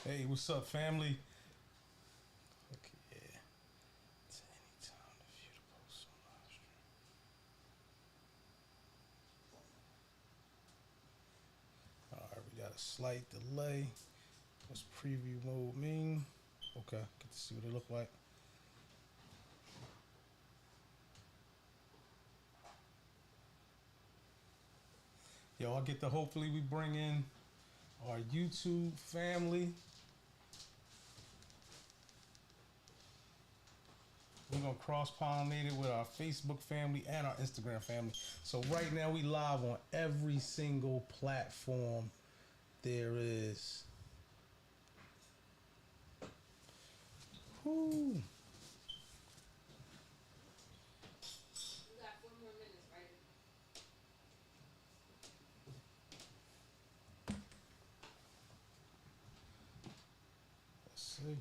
Hey, what's up, family? Okay, yeah. It's any time to view the post on live stream. All right, we got a slight delay. What's preview mode mean? Okay, get to see what it look like. Yo, I get to hopefully we bring in our YouTube family. We're gonna cross-pollinate it with our Facebook family and our Instagram family. So right now we live on every single platform there is. Whoo. You got 4 more minutes, right? Let's see.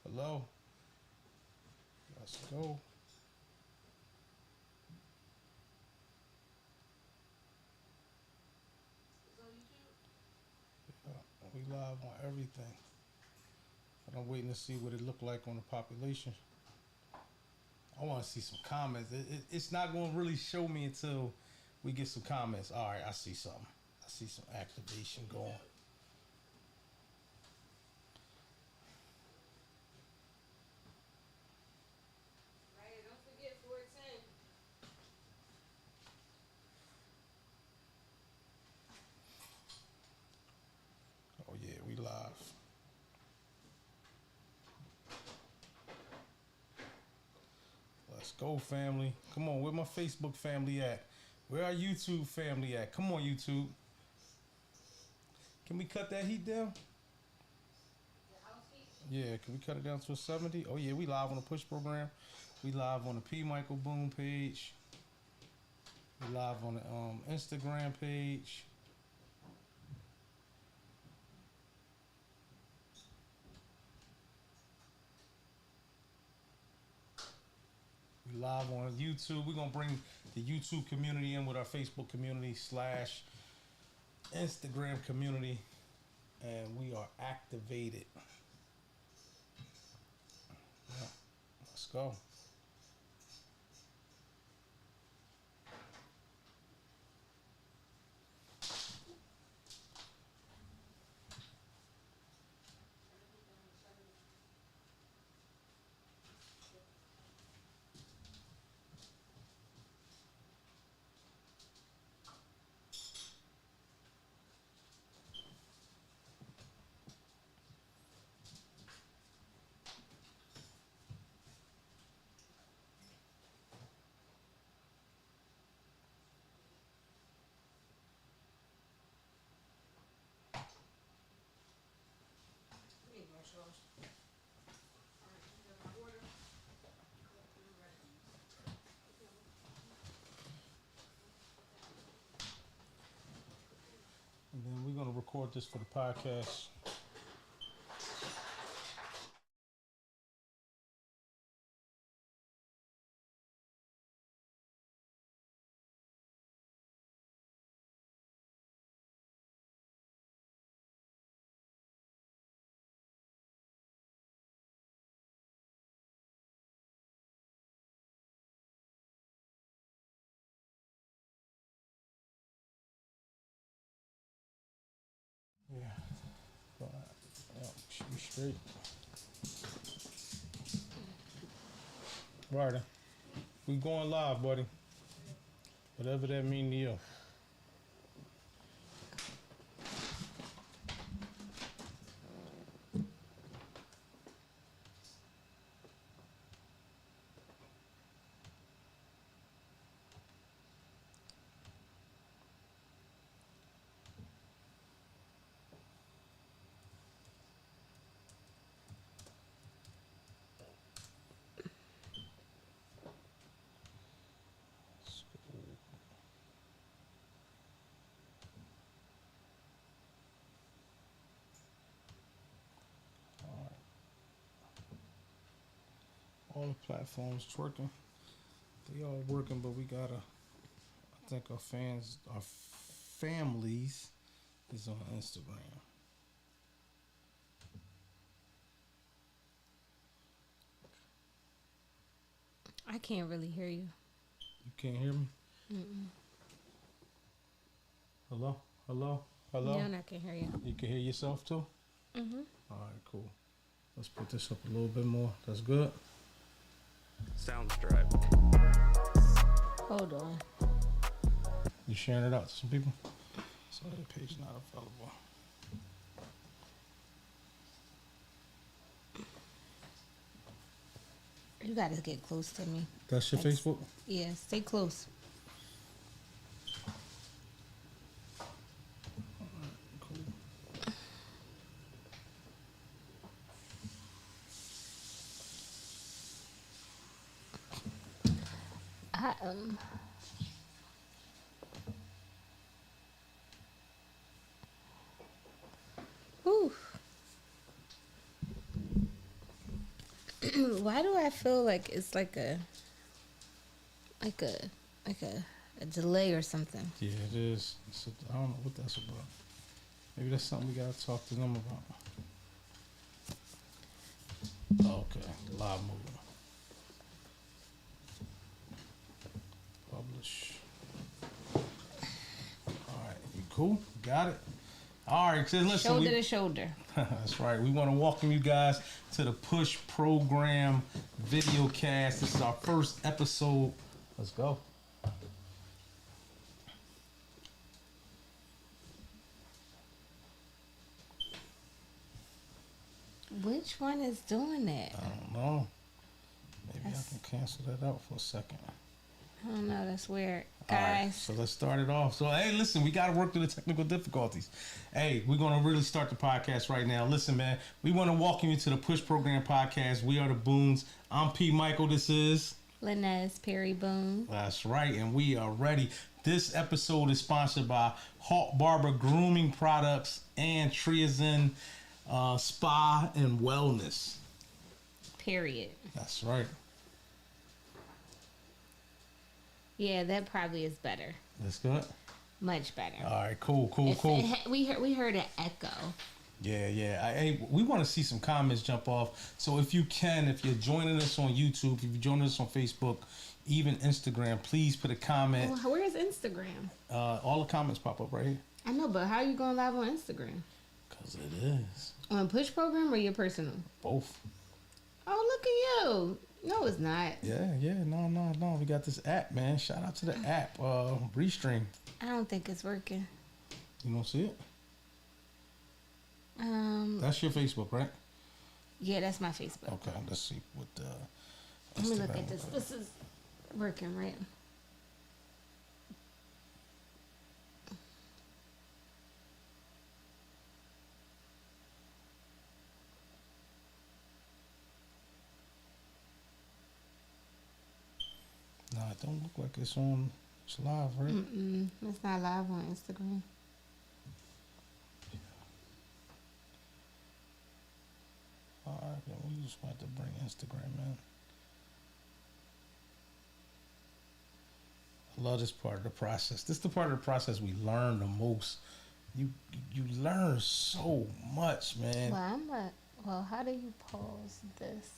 Hello. Let's go. It's on YouTube. We live on everything. But I'm waiting to see what it look like on the population. I want to see some comments. It's not going to really show me until we get some comments. All right, I see something. I see some activation going. Right, don't forget 410. Oh yeah, we live. Let's go, family. Come on, where my Facebook family at? Where our YouTube family at? Come on, YouTube. Can we cut that heat down? The house heat. Yeah, can we cut it down to a 70? Oh yeah, we live on the push program. We live on the P.Michael Boom page. We live on the Instagram page. We live on YouTube. We're gonna bring the YouTube community in with our Facebook community / Instagram community, and we are activated. Yeah, let's go. Turn the heat down to 70. You need more sauce. Alright, you got my order. You're ready. And then we're gonna record this for the podcast. Yeah. Yeah, should be straight. Right. We going live, buddy. Whatever that mean to you. All the platforms twerking. They all working, but we gotta. I think our families is on Instagram. I can't really hear you. You can't hear me? Hello? Hello? Hello? Yeah, I can hear you. You can hear yourself too? Mm-hmm. All right, cool. Let's put this up a little bit more. That's good. Sound stripe. Hold on. You sharing it out to some people? So the page not available. You gotta get close to me. That's your Thanks. Facebook? Yeah, stay close. Cool. I Whew. Why do I feel like it's like a delay or something? Yeah, it is. I don't know what that's about. Maybe that's something we gotta talk to them about. Okay, live movie. Publish. All right, you cool? Got it. All right, so listen. Shoulder to shoulder. That's right. We want to welcome you guys to the Push Program video cast. This is our first episode. Let's go. Which one is doing that? I don't know. Maybe That's- I can cancel that out for a second. I don't know. That's weird, All right, guys. so let's start it off. So, hey, listen, we got to work through the technical difficulties. Hey, we're going to really start the podcast right now. Listen, man, we want to welcome you to the Push Program podcast. We are the Boons. I'm P.Michael. This is... Linez Perry Boone. That's right, and we are ready. This episode is sponsored by Hawk Barber Grooming Products and Triazen Spa and Wellness. Period. That's right. Yeah, that probably is better. That's good. Much better. All right, cool. We heard an echo. Yeah. Hey, we want to see some comments jump off. So if you can, if you're joining us on YouTube, if you're joining us on Facebook, even Instagram, please put a comment. Well, where's Instagram? All the comments pop up right here. I know, but how are you going live on Instagram? Because it is. On Push Program or your personal? Both. Oh, look at you. No, it's not. Yeah. No. We got this app, man. Shout out to the app. Restream. I don't think it's working. You don't see it? That's your Facebook, right? Yeah, that's my Facebook. Okay, let's see what Let me look Instagram at this. is. This is working, right? No, it don't look like it's on. It's live, right? It's not live on Instagram. All right, then we just want to bring Instagram in. I love this part of the process. This is the part of the process we learn the most. You learn so much, man. Well, how do you pause this?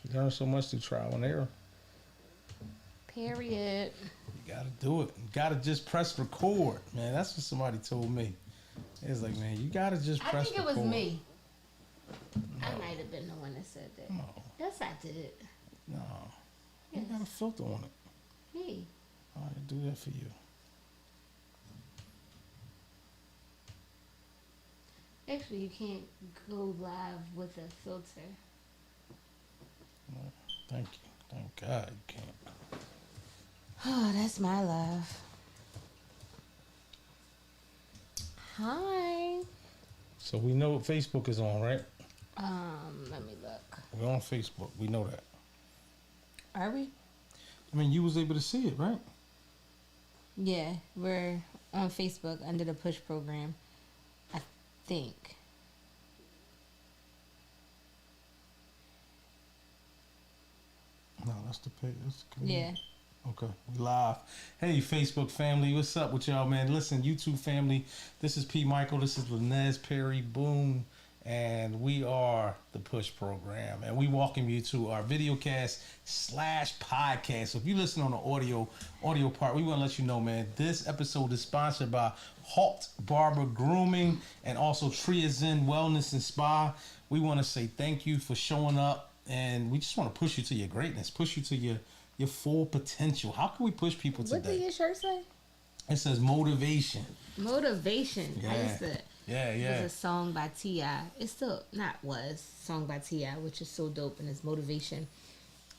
You learn so much through trial and error. Period. You gotta do it. You gotta just press record, man. That's what somebody told me. It's like, man, you gotta just I press think it record. was me. I might have been the one that said that. No, Yes, I did. no. Yes. You got a filter on it. Me. All right, do that for you. Actually, you can't go live with a filter. Thank you. Thank God you can't. Oh, that's my love. Hi. So we know Facebook is on, right? Let me look. We're on Facebook. We know that. Are we? I mean, you was able to see it, right? Yeah, we're on Facebook under the Push Program. I think. No, that's the page. That's the community. Yeah. Okay, we live. Hey, Facebook family, what's up with y'all, man? Listen, YouTube family, this is P.Michael, this is Linez Perry, boom, and we are the Push Program, and we welcome you to our videocast / podcast. So if you listen on the audio part, we want to let you know, man, this episode is sponsored by Halt Barber Grooming and also Tria Zen Wellness and Spa. We want to say thank you for showing up, and we just want to push you to your greatness, push you to your full potential. How can we push people today? What did your shirt say? It says motivation. Motivation. Yeah. I used to. Yeah. It was a song by T.I. It's still not was song by T.I., which is so dope, and it's motivation.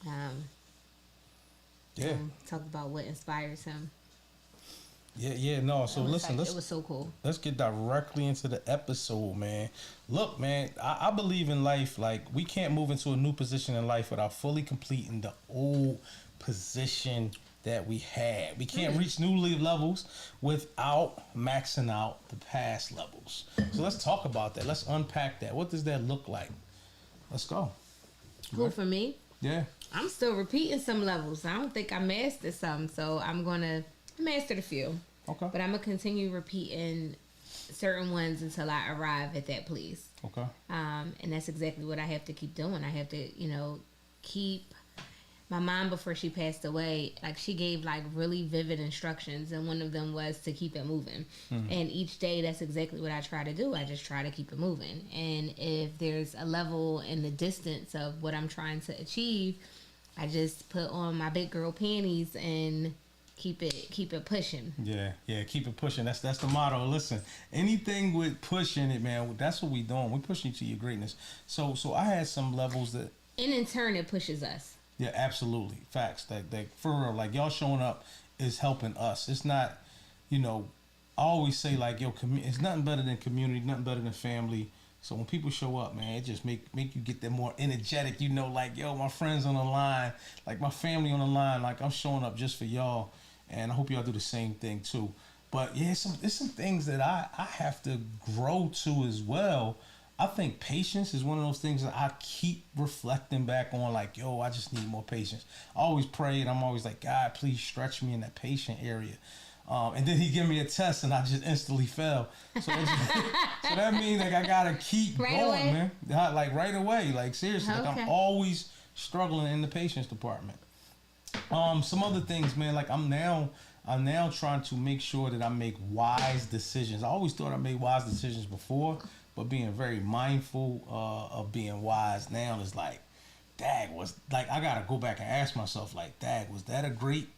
Talk about what inspires him. Yeah. No. So listen, it was so cool. Let's get directly into the episode, man. Look, man, I believe in life. Like, we can't move into a new position in life without fully completing the old position that we had. We can't reach new levels without maxing out the past levels. So let's talk about that. Let's unpack that. What does that look like? Let's go. Cool for me. Yeah. I'm still repeating some levels. I don't think I mastered some, so I'm gonna master a few. Okay. But I'm gonna continue repeating certain ones until I arrive at that place. Okay. And that's exactly what I have to keep doing. I have to, keep my mom, before she passed away, like, she gave like really vivid instructions, and one of them was to keep it moving. And each day, that's exactly what I try to do. I just try to keep it moving. And if there's a level in the distance of what I'm trying to achieve, I just put on my big girl panties and keep it pushing. Yeah, keep it pushing. That's the motto. Listen, anything with pushing it, man, that's what we doing. We pushing you to your greatness. So I had some levels that, and in turn, it pushes us. yeah, absolutely. Facts. That for real, like, y'all showing up is helping us. It's not, I always say, like, it's nothing better than community, nothing better than family. So when people show up, man, it just make you get that more energetic, like, yo, my friends on the line, like, my family on the line, like, I'm showing up just for y'all, and I hope y'all do the same thing too. But yeah, there's some things that I have to grow to as well. I think patience is one of those things that I keep reflecting back on, like, yo, I just need more patience. I always pray, and I'm always like, God, please stretch me in that patient area. And then he give me a test, and I just instantly fell. So that means, like, I gotta keep right going, away. man. Like, right away, like, seriously, Okay. like, I'm always struggling in the patience department. Some other things, man. Like, I'm now trying to make sure that I make wise decisions. I always thought I made wise decisions before, but being very mindful of being wise now is like, dag, I gotta go back and ask myself, like, dag, was that a great,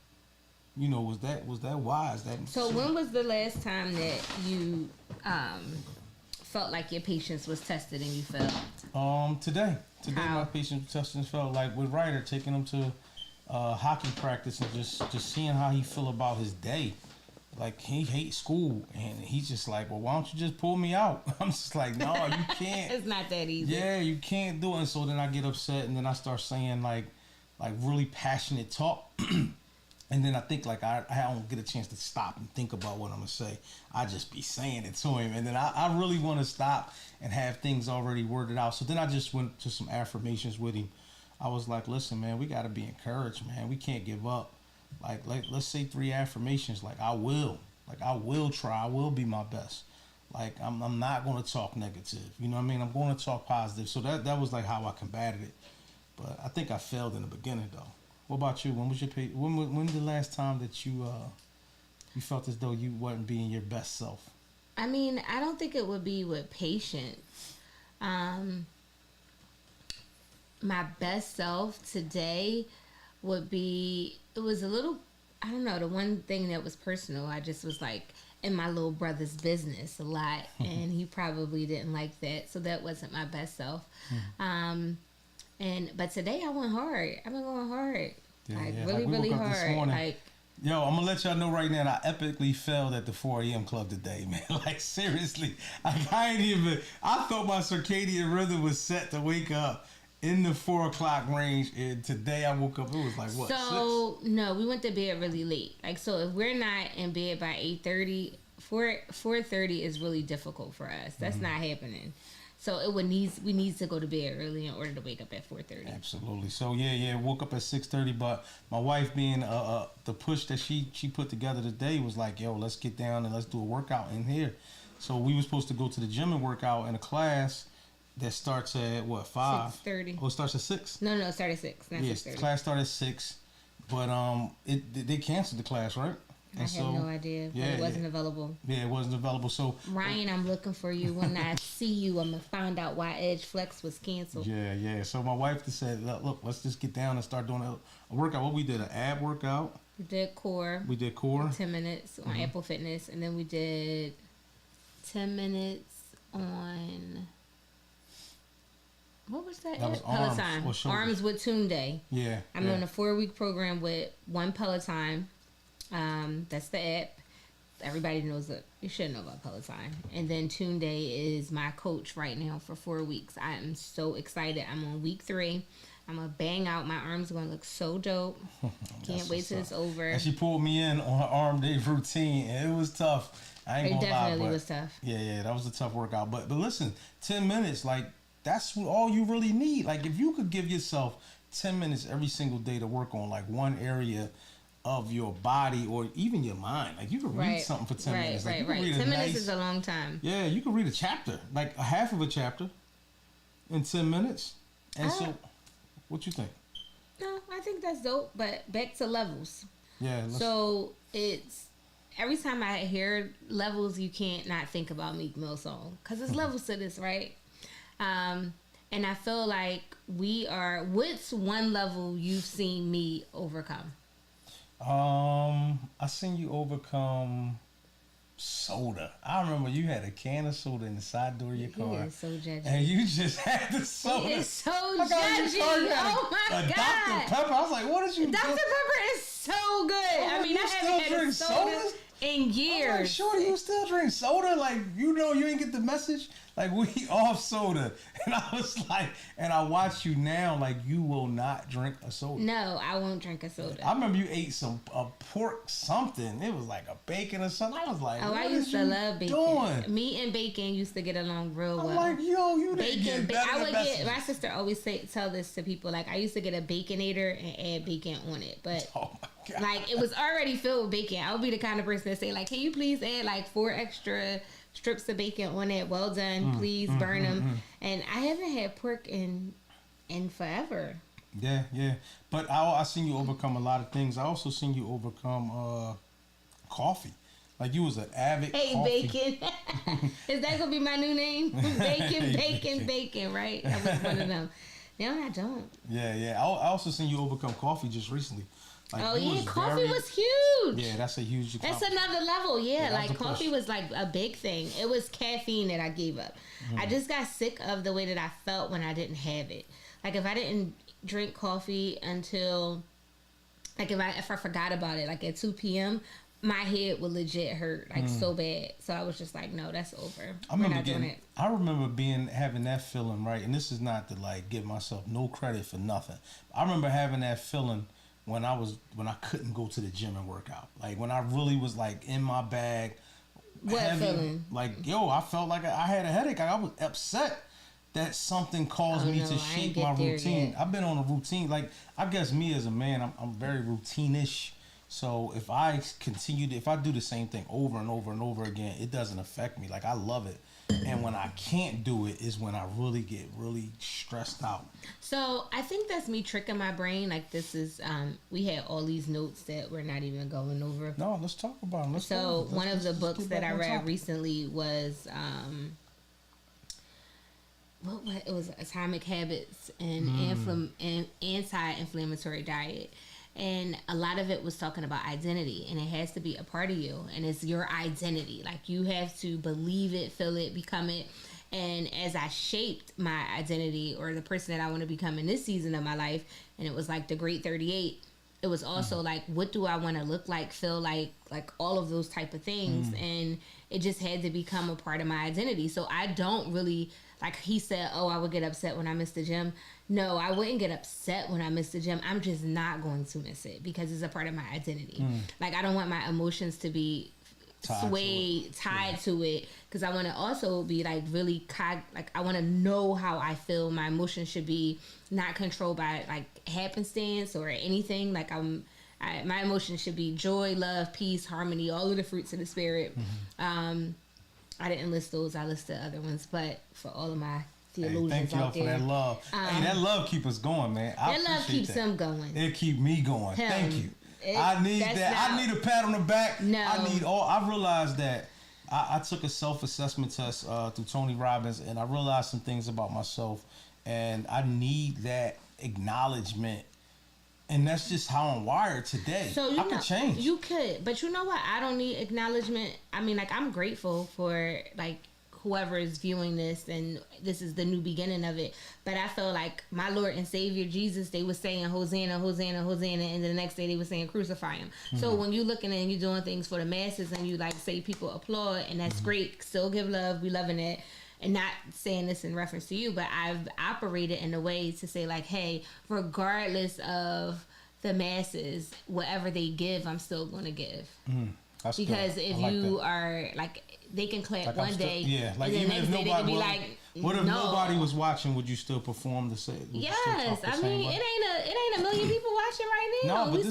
was that wise? So when was the last time that you felt like your patience was tested and you failed? Today How? My patience was tested and felt like with Ryder, taking him to hockey practice and just seeing how he feel about his day. Like, he hates school, and he's just like, well, why don't you just pull me out? I'm just like, no, you can't. It's not that easy. Yeah, you can't do it. And so then I get upset, and then I start saying like really passionate talk. And then I think, like, I don't get a chance to stop and think about what I'm going to say. I just be saying it to him. And then I really want to stop and have things already worded out. So then I just went to some affirmations with him. I was like, listen, man, we got to be encouraged, man. We can't give up. Like, let's say 3 affirmations. Like, I will try. I will be my best. Like, I'm not going to talk negative. You know what I mean? I'm going to talk positive. So that was like how I combated it. But I think I failed in the beginning, though. What about you? When was when the last time that you felt as though you wasn't being your best self? I mean, I don't think it would be with patience. My best self today would be, it was a little, I don't know, the one thing that was personal, I just was like in my little brother's business a lot, and he probably didn't like that, so that wasn't my best self. But today I went hard. I've been going hard. Really, like, really hard. Like, yo, I'm gonna let y'all know right now that I epically failed at the 4 a.m. club today, man. Like, seriously, I thought my circadian rhythm was set to wake up in the 4 o'clock range, and today I woke up, it was like, what, 6? No, we went to bed really late. Like, so if we're not in bed by 8:30, 4:30 is really difficult for us. That's not happening. So we need to go to bed early in order to wake up at 4:30. Absolutely. So woke up at 6:30. But my wife, being the push that she put together today, was like, yo, let's get down and let's do a workout in here. So we were supposed to go to the gym and work out in a class that starts at what, 5? 6:30. Oh, it starts at 6. No, it started at 6. Not Yes, 6:30. class started at 6, but they canceled the class, right? I had no idea. But it wasn't available. Yeah, it wasn't available. So Ryan, I'm looking for you. When I see you, I'm gonna find out why Edge Flex was canceled. Yeah. So my wife just said, look, let's just get down and start doing a workout. What we did, an ab workout. We did core. 10 minutes on Apple Fitness, and then we did 10 minutes on. What was that? That was Peloton. Arms with Tunde. Yeah. I'm on a 4-week program with one Peloton. That's the app. Everybody knows that. You should know about Peloton. And then Tunde is my coach right now for 4 weeks. I am so excited. I'm on week 3. I'm gonna bang out. My arms are gonna look so dope. Can't wait till it's over. And she pulled me in on her arm day routine, and it was tough. I ain't gonna lie, it definitely was tough. Yeah, that was a tough workout. But listen, 10 minutes, like that's all you really need. Like if you could give yourself 10 minutes every single day to work on like one area of your body or even your mind, like you could read something for 10 minutes. Like, Right. 10 minutes is a long time. Yeah, you could read a chapter, like a half of a chapter, in 10 minutes. And so, what you think? No, I think that's dope. But back to levels. Yeah. So it's every time I hear levels, you can't not think about Meek Mill's song because it's levels to this, right? And I feel like what's one level you've seen me overcome? I seen you overcome soda. I remember you had a can of soda in the side door of your car. He is so judgy. And you just had the soda. He is so judgy. Oh my God. Dr. Pepper. I was like, what did you do? Dr. Pepper is so good. I mean, I haven't had a soda in years. I'm like, Shorty, you still drink soda? Like, you ain't get the message? Like, we off soda. And I was like, and I watch you now, like, you will not drink a soda. No, I won't drink a soda. I remember you ate a pork something. It was like a bacon or something. I was like, I used to love bacon. Doing? Meat and bacon used to get along real well. I'm like, yo, you didn't get better I would get, my sister always tell this to people, like, I used to get a Baconator and add bacon on it. But, oh my God. Like, it was already filled with bacon. I would be the kind of person that say, like, can you please add, like, 4 extra strips of bacon on it? Well done. Please burn them. And I haven't had pork in forever. Yeah. But I seen you overcome a lot of things. I also seen you overcome coffee. Like you was an avid coffee. Bacon. Is that gonna be my new name? Bacon, right? That was one of them. No, I don't. Yeah. I also seen you overcome coffee just recently. Like, coffee was huge. Yeah, that's a huge. That's another level. Yeah, like coffee was like a big thing. It was caffeine that I gave up. I just got sick of the way that I felt when I didn't have it. Like if I didn't drink coffee until, like if I forgot about it, like at 2 p.m., my head would legit hurt like so bad. So I was just like, no, that's over. I remember having that feeling, right? And this is not to like give myself no credit for nothing. I remember having that feeling when I couldn't go to the gym and work out. Like when I really was like in my bag. What heavy, feeling? Like, I felt like I had a headache. Like I was upset that something caused me to shake my routine. I've been on a routine. Like, I guess me as a man, I'm very routine-ish. So if I do the same thing over and over and over again, it doesn't affect me. Like, I love it. And when I can't do it is when I really get really stressed out. So I think that's me tricking my brain. Like this is, we had all these notes that we're not even going over. No, let's talk about them. One of the books that I read recently was, it was Atomic Habits and Anti-Inflammatory Diet. And a lot of it was talking about identity, and it has to be a part of you, and it's your identity. Like you have to believe it, feel it, become it. And as I shaped my identity or the person that I want to become in this season of my life, and it was like the Great 38, it was also like, what do I want to look like, feel like all of those type of things. And it just had to become a part of my identity. So I don't really, like he said, I would get upset when I missed the gym. No, I wouldn't get upset when I miss the gym. I'm just not going to miss it because it's a part of my identity. Like, I don't want my emotions to be tied to it, because I want to also be like really like I want to know how I feel. My emotions should be not controlled by like happenstance or anything. Like my emotions should be joy, love, peace, harmony, all of the fruits of the spirit. I didn't list those. I listed other ones, but for all of my theologians thank y'all out there, for that love. That love keep us going, man. That love keeps them going. It keep me going. Thank you. I need that. I need a pat on the back. No. I realized that I took a self-assessment test through Tony Robbins, and I realized some things about myself, and I need that acknowledgement. And that's just how I'm wired today. So I could change. You could, but you know what? I don't need acknowledgement. I mean, like, I'm grateful for like whoever is viewing this, and this is the new beginning of it. But I feel like my Lord and Savior Jesus, they were saying Hosanna, Hosanna, Hosanna, and the next day they were saying crucify him. So when you looking and you doing things for the masses, and you like say people applaud, and that's great. Still give love. We loving it. And not saying this in reference to you, but I've operated in a way to say like, hey, regardless of the masses, whatever they give, I'm still going to give. Because if you are like, they can clap like one day, like and the next day they can be like, what if nobody was watching? Would you still perform the same? Yes, I mean, it ain't a million people watching right now. No, but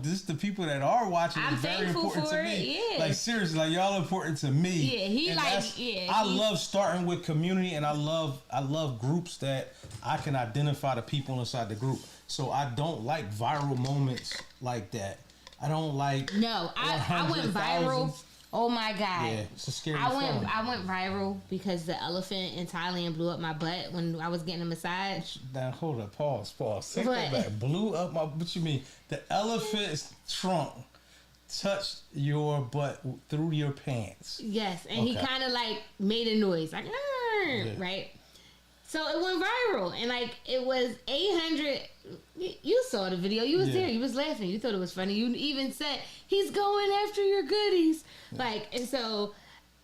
this is the people that are watching. I'm very important to me. Yeah. Like seriously, like y'all important to me. Yeah, I love starting with community, and I love groups that I can identify the people inside the group. So I don't like viral moments like that. I don't like. No, I went viral. Oh my God! Yeah, it's a scary feeling. I went viral because the elephant in Thailand blew up my butt when I was getting a massage. Now hold up, pause. Take that back. Blew up my. What you mean? The elephant's trunk touched your butt through your pants. Yes, and he kind of like made a noise, like right. So it went viral, and like it was 800. You saw the video. You was there. You was laughing. You thought it was funny. You even said he's going after your goodies. Like, and so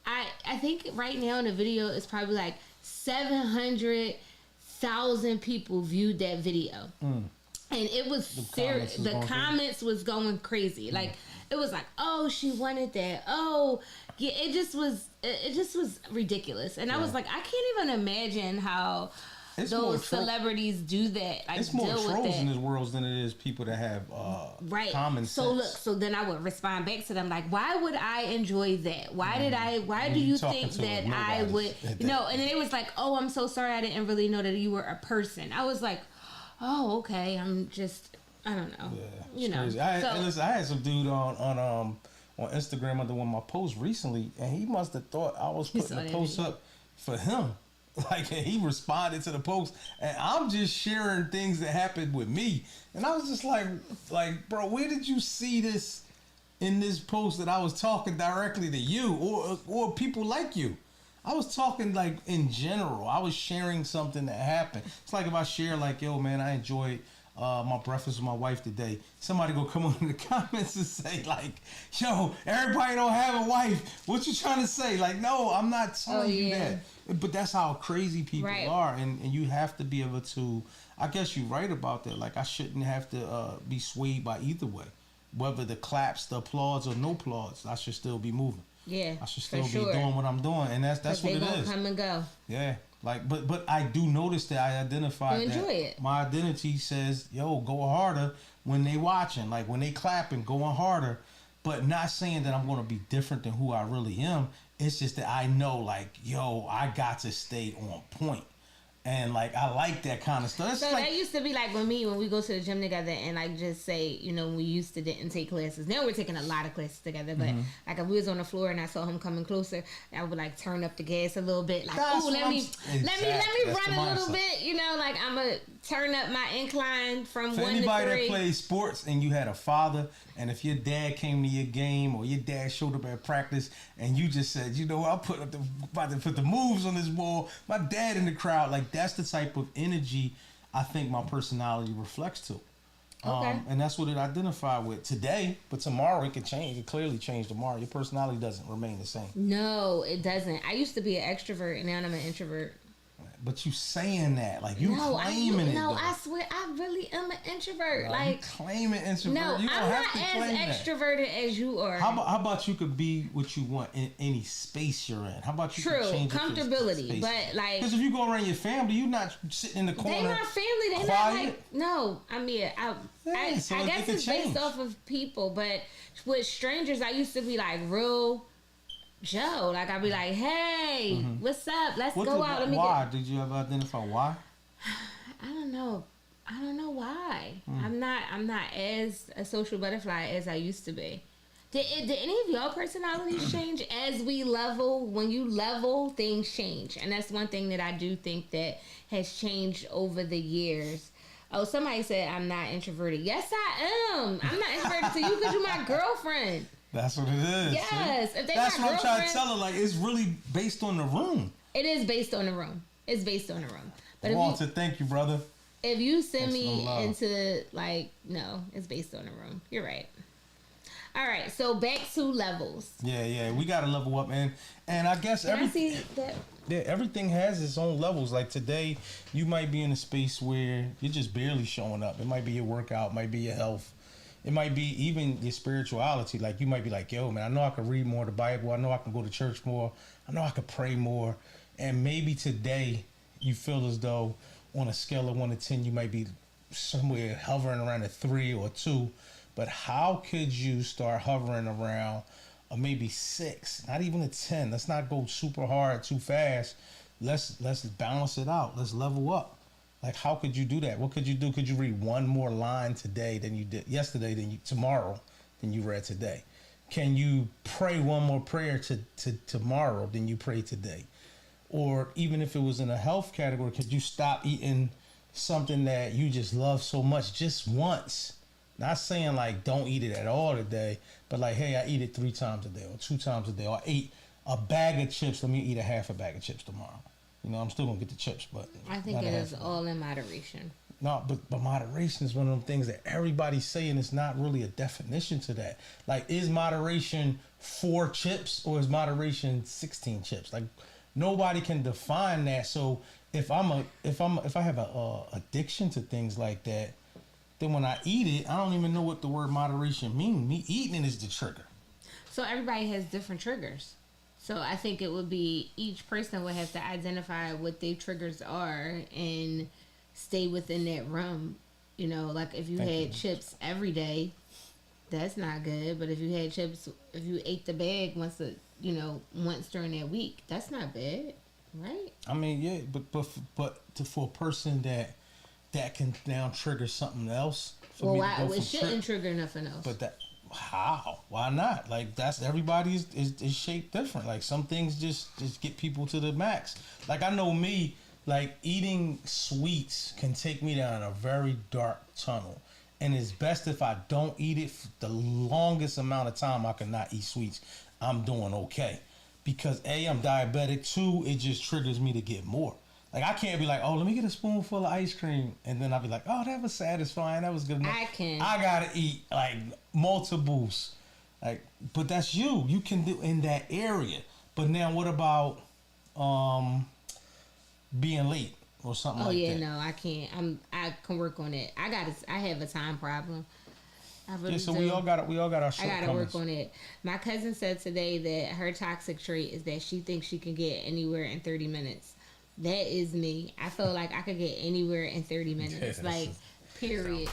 I think right now in the video it's probably like 700,000 people viewed that video, and it was serious. The comments was going crazy. Like it was like, oh, she wanted that. Oh, yeah. It just was ridiculous. And I was like, I can't even imagine how those celebrities do that. Like, it's more trolls in this world than it is people that have common sense. So look, so then I would respond back to them like, why would I enjoy that? Why do you think that I would? No, and then it was like, oh, I'm so sorry, I didn't really know that you were a person. I was like, oh, okay, I don't know. Yeah, crazy. I had some dude on Instagram under one of my posts recently, and he must have thought I was putting the post up for him. Like, and he responded to the post, and I'm just sharing things that happened with me. And I was just like, bro, where did you see this in this post that I was talking directly to you or people like you? I was talking like in general. I was sharing something that happened. It's like if I share like, yo, man, I enjoyed my breakfast with my wife today. Somebody go come on in the comments and say like, yo, everybody don't have a wife. What you trying to say? Like, no, I'm not telling you that. But that's how crazy people are. And you have to be able to, I guess you're right about that. Like, I shouldn't have to be swayed by either way. Whether the claps, the applause, or no applause, I should still be moving. Yeah, I should still be doing what I'm doing. And that's what it is. Come and go. Yeah. Like, but I do notice that I identify that my identity says, yo, go harder when they watching. Like, when they clapping, going harder. But not saying that I'm going to be different than who I really am. It's just that I know, like, yo, I got to stay on point. And, like, I like that kind of stuff. It's so like, that used to be like when we go to the gym together and, like, just say, you know, we used to didn't take classes. Now we're taking a lot of classes together. But, like, if we was on the floor and I saw him coming closer, I would, like, turn up the gas a little bit. Like, oh, let me run a little bit. You know, like, I'm going to turn up my incline from 1 to 3. For anybody that plays sports and you had a father, and if your dad came to your game or your dad showed up at practice and you just said, you know, about to put the moves on this ball, my dad in the crowd, like, that's the type of energy I think my personality reflects to. Okay. And that's what it identified with today, but tomorrow it can change. It can clearly change tomorrow. Your personality doesn't remain the same. No, it doesn't. I used to be an extrovert and now I'm an introvert. But you saying that, like you claiming it. No, though. I swear, I really am an introvert. No, like you claiming introvert. no, you I'm not as extroverted as you are. How about you could be what you want in any space you're in? How about you True, could change comfortability, but like because if you go around your family, you're not sitting in the corner. They my family. They quiet. not like no. I mean, I so guess it's based off of people, but with strangers, I used to be like real Joe. Like I'd be like, "Hey, what's up? Let's go out." Why did you ever identify why? I don't know. I don't know why. I'm not as a social butterfly as I used to be. Did any of your personalities change as we level? When you level, things change, and that's one thing that I do think that has changed over the years. Oh, somebody said I'm not introverted. Yes, I am. I'm not introverted to you because you're my girlfriend. That's what it is. Yes, if that's what I'm trying to tell her. Like it's really based on the room. It is based on the room. It's based on the room. But Walter, thank you, brother. If you send me into like no, it's based on the room. You're right. All right, so back to levels. Yeah, we gotta level up, man. And I guess everything has its own levels. Like today, you might be in a space where you're just barely showing up. It might be your workout, it might be your health. It might be even your spirituality. Like you might be like, yo, man, I know I can read more of the Bible. I know I can go to church more. I know I can pray more. And maybe today you feel as though on a scale of 1 to 10, you might be somewhere hovering around a 3 or 2. But how could you start hovering around a maybe 6, not even a 10? Let's not go super hard too fast. Let's balance it out. Let's level up. Like, how could you do that? What could you do? Could you read one more line today than you did yesterday, tomorrow than you read today? Can you pray one more prayer to tomorrow than you pray today? Or even if it was in a health category, could you stop eating something that you just love so much just once? Not saying like don't eat it at all today, but like, hey, I eat it 3 times a day or 2 times a day, or I ate a bag of chips. Let me eat a half a bag of chips tomorrow. You know, I'm still gonna get the chips, but I think it is all in moderation. No, but moderation is one of them things that everybody's saying it's not really a definition to that. Like, is moderation 4 chips or is moderation 16 chips? Like, nobody can define that. So if I have a addiction to things like that, then when I eat it, I don't even know what the word moderation means. Me eating it is the trigger. So everybody has different triggers. So I think it would be each person would have to identify what their triggers are and stay within that realm. You know, like if you had chips every day, that's not good. But if you had chips, if you ate the bag once during that week, that's not bad, right? I mean, yeah, but for a person that can now trigger something else. It shouldn't trigger nothing else. But how? Why not? Like everybody is shaped different. Like some things just get people to the max. Like I know me, like eating sweets can take me down a very dark tunnel. And it's best if I don't eat it for the longest amount of time I cannot eat sweets. I'm doing okay. Because A, I'm diabetic. 2, it just triggers me to get more. Like, I can't be like, oh, let me get a spoonful of ice cream. And then I'll be like, oh, that was satisfying. That was good enough. I got to eat, like, multiples. Like, but that's you. You can do in that area. But now what about being late or something like that? Oh, yeah, no, I can't. I can work on it. I have a time problem. We all got our shortcomings. I gotta work on it. My cousin said today that her toxic trait is that she thinks she can get anywhere in 30 minutes. That is me. I feel like I could get anywhere in 30 minutes. Like, period.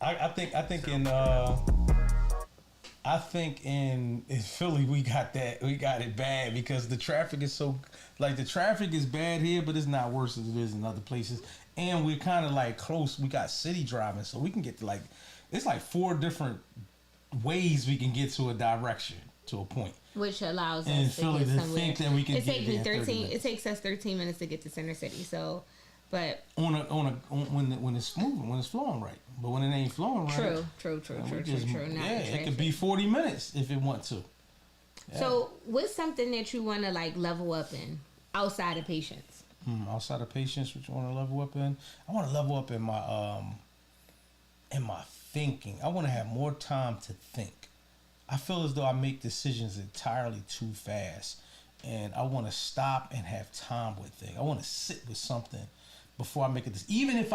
I think in Philly we got it bad because the traffic is the traffic is bad here, but it's not worse as it is in other places. And we're kind of like close. We got city driving, so we can get to it's like 4 different ways we can get to a direction to a point. Which allows us in Philly to think that we can get there in 13. It takes us 13 minutes to get to Center City. So, but when it's moving, when it's flowing right, but when it ain't flowing right, true. It could be 40 minutes if it want to. Yeah. So, what's something that you want to like level up in outside of patience? Outside of patience, what you want to level up in? I want to level up in my thinking. I want to have more time to think. I feel as though I make decisions entirely too fast. and I want to stop and have time with things. I want to sit with something before I make a decision. Even if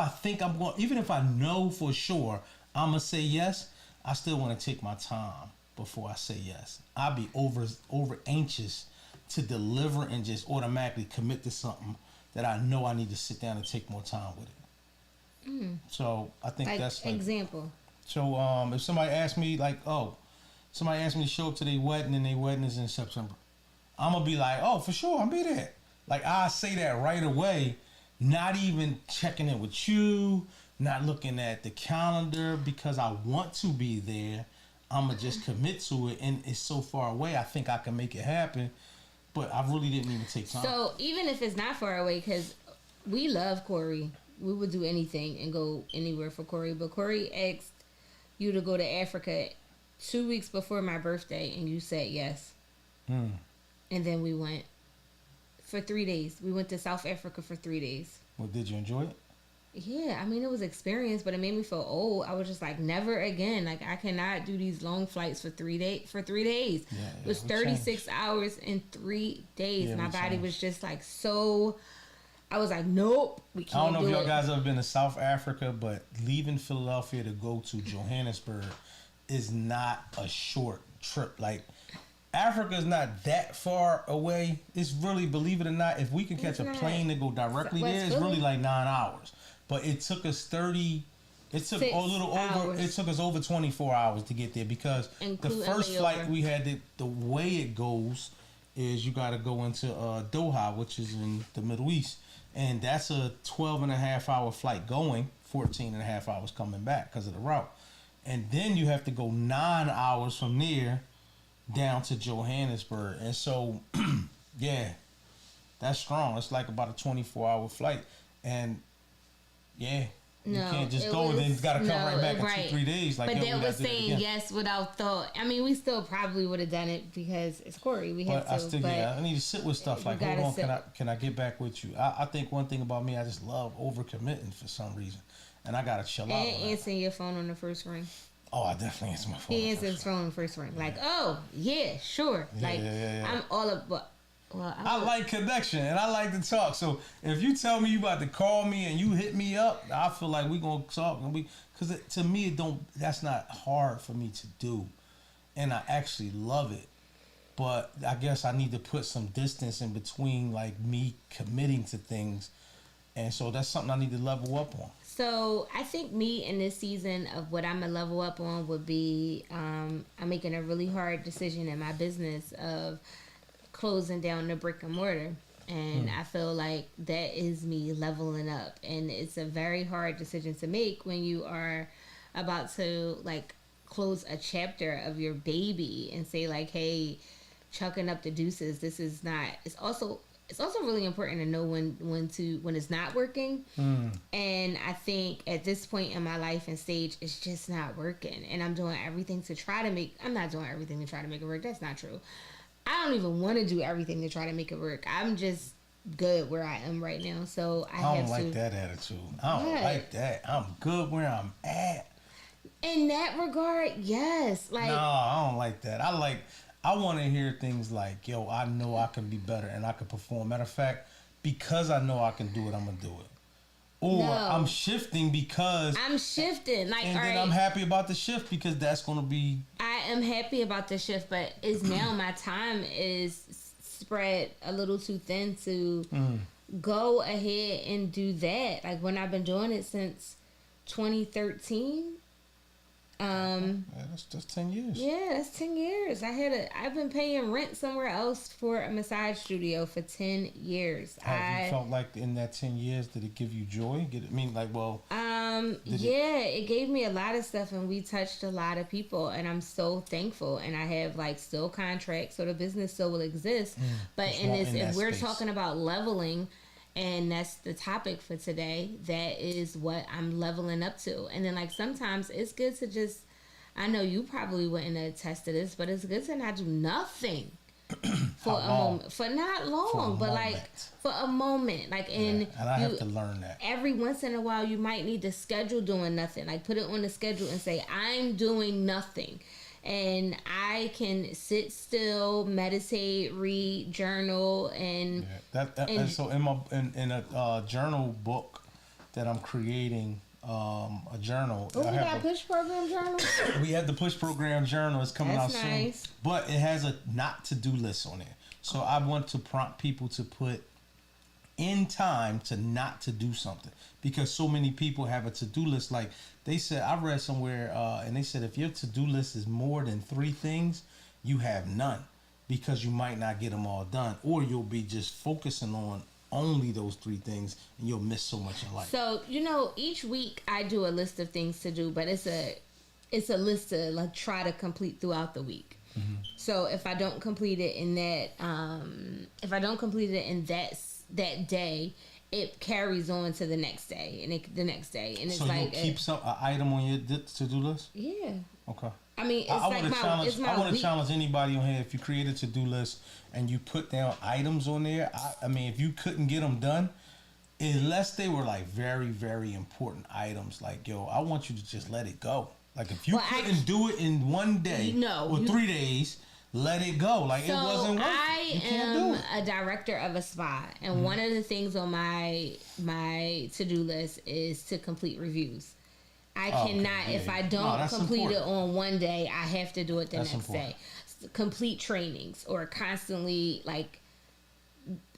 I know for sure I'm gonna say yes, I still want to take my time before I say yes. I'll be over anxious to deliver and just automatically commit to something that I know I need to sit down and take more time with it. So I think Like, that's like, example. so if somebody asks me somebody asked me to show up to their wedding and their wedding is in September, I'm gonna be like, oh, for sure, I'll be there. Like, I say that right away, not even checking in with you, not looking at the calendar, because I want to be there. I'm gonna just commit to it, and it's so far away. I think I can make it happen, but I really didn't even take time. So even if it's not far away, because we love Corey, we would do anything and go anywhere for Corey. But Corey asked you to go to Africa 2 weeks before my birthday, and you said yes. And then we went for 3 days. We went to South Africa for 3 days. Well, did you enjoy it? Yeah, I mean, it was experience, but it made me feel old. I was just like, never again. Like, I cannot do these long flights for 3 days. Yeah, It was 36 hours in 3 days. Yeah, My we body changed. was just like so. I was like, nope, we can't. I don't know do if y'all it. guys ever been to South Africa, but leaving Philadelphia to go to Johannesburg is not a short trip. Like, Africa is not that far away. It's really, believe it or not, if we can catch a not. plane to go directly West there, it's Philly. really like 9 hours. But it took us 30. It took 6 a little over. hours. It took us over 24 hours to get there, because Including the first layover. flight we had, the way it goes is you got to go into Doha, which is in the Middle East, and that's a 12.5-hour flight going, 14.5 hours coming back because of the route, and then you have to go 9 hours from there down to Johannesburg, and so yeah, that's strong. It's like about a 24-hour flight, and yeah. You No, can't just it go and then was- gotta come no, right back in right. 2-3 days. Like, But yo, that we was gotta do that saying again. yes without thought. I mean, we still probably would have done it because it's Corey. We had But to. I still, but I need to sit with stuff you like, hold gotta on, sit. can I get back with you? I think one thing about me, I just love overcommitting for some reason, and I gotta chill out. And on that. answering your phone on the first ring. Oh, I definitely answer my phone. He answers his phone on the first ring. Like, oh yeah, sure. Yeah, Like, yeah. I'm all about. Well, I like connection and I like to talk. So if you tell me you about to call me and you hit me up, I feel like we gonna talk, and because to me that's not hard for me to do, and I actually love it. But I guess I need to put some distance in between, like, me committing to things, and so that's something I need to level up on. So I think me in this season of what I'm gonna level up on would be I'm making a really hard decision in my business of closing down the brick and mortar, and I feel like that is me leveling up, and it's a very hard decision to make when you are about to like close a chapter of your baby and say like, hey, chucking up the deuces, this is not. It's also really important to know when it's not working. And I think at this point in my life and stage, it's just not working, and I'm doing everything to try to make. I'm not doing everything to try to make it work. That's not true. I don't even want to do everything to try to make it work. I'm just good where I am right now. So I don't have like to. that attitude. I don't What? like that. I'm good where I'm at. In that regard, yes. Like, No, I don't like that. I want to hear things like, yo, I know I can be better and I can perform. Matter of fact, because I know I can do it, I'm going to do it. Or No. I'm shifting because... I'm shifting. Like, and all then right, I'm happy about the shift because that's going to be... I am happy about the shift, but is now my time is spread a little too thin to go ahead and do that. Like, when I've been doing it since 2013. Yeah, that's 10 years. Yeah, that's 10 years. I've been paying rent somewhere else for a massage studio for 10 years. Have you felt like in that 10 years, did it give you joy? Yeah, it gave me a lot of stuff, and we touched a lot of people, and I'm so thankful. And I have like still contracts, so the business still will exist. But Just in want this, in if that we're space. talking about leveling, and that's the topic for today, that is what I'm leveling up to. And then like sometimes it's good to just, I know you probably wouldn't attest to this, but it's good to not do nothing for How a long? moment, for not long, For a but like moment. for a moment, like in Yeah, and I have to learn that. every once in a while you might need to schedule doing nothing, like put it on the schedule and say I'm doing nothing, and I can sit still, meditate, read, journal, and and so in a journal book that I'm creating, a journal. Oh, we got push program journal. We had the push program journal. It's coming That's out nice. soon, but it has a not to do list on it. So I want to prompt people to put in time to not to do something, because so many people have a to do list. Like they said, I read somewhere, and they said if your to do list is more than 3 things, you have none, because you might not get them all done, or you'll be just focusing on only those 3 things, and you'll miss so much in life. So each week I do a list of things to do, but it's a list to like try to complete throughout the week. Mm-hmm. So if I don't complete it in that day, it carries on to the next day and the next day, and it's so like you keep an item on your to do list. Yeah. Okay. I mean, I want to challenge anybody on here. If you create a to do list and you put down items on there, I mean, if you couldn't get them done, unless they were like very, very important items, like yo, I want you to just let it go. Like if you couldn't do it in one day or 3 days, let it go. Like it wasn't worth it. You can't do it. I am a director of a spa, and one of the things on my to do list is to complete reviews. I cannot, if I don't complete it on one day, I have to do it the next day. Complete trainings, or constantly like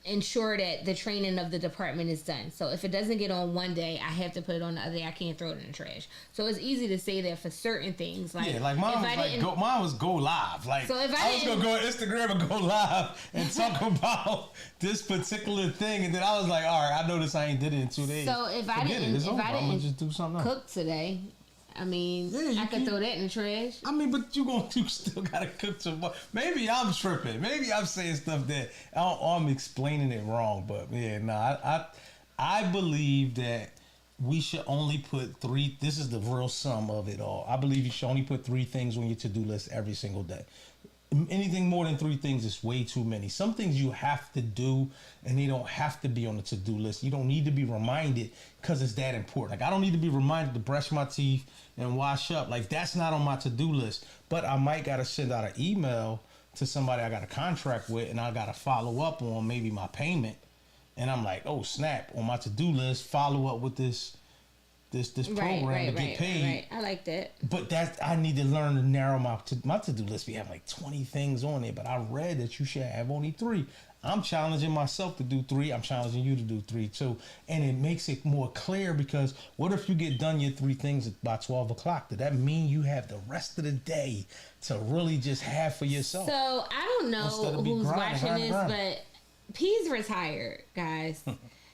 ensure that the training of the department is done. So if it doesn't get on one day, I have to put it on the other day. I can't throw it in the trash. So it's easy to say that for certain things. Like, like mine was go live. Like so if I was gonna go on Instagram and go live and talk about this particular thing, and then I was like, all right, I noticed I ain't did it in 2 days. So if I didn't just do something else. Cook today, I mean, I could throw that in the trash. I mean, but you still gotta cook tomorrow. Maybe I'm tripping. Maybe I'm saying stuff that I'm explaining it wrong. But yeah, I believe that we should only put 3. This is the real sum of it all. I believe you should only put 3 things on your to do list every single day. Anything more than 3 things is way too many. Some things you have to do, and they don't have to be on the to-do list. You don't need to be reminded because it's that important. Like I don't need to be reminded to brush my teeth and wash up. Like that's not on my to-do list. But I might gotta send out an email to somebody I got a contract with, and I gotta follow up on maybe my payment. And I'm like, oh snap! On my to-do list, follow up with this program to get paid. Right. I like that. But I need to learn to narrow my to-do list. We have like 20 things on there, but I read that you should have only 3. I'm challenging myself to do 3. I'm challenging you to do 3 too. And it makes it more clear, because what if you get done your 3 things by 12 o'clock? Does that mean you have the rest of the day to really just have for yourself? So I don't know who's watching this, but P's retired, guys.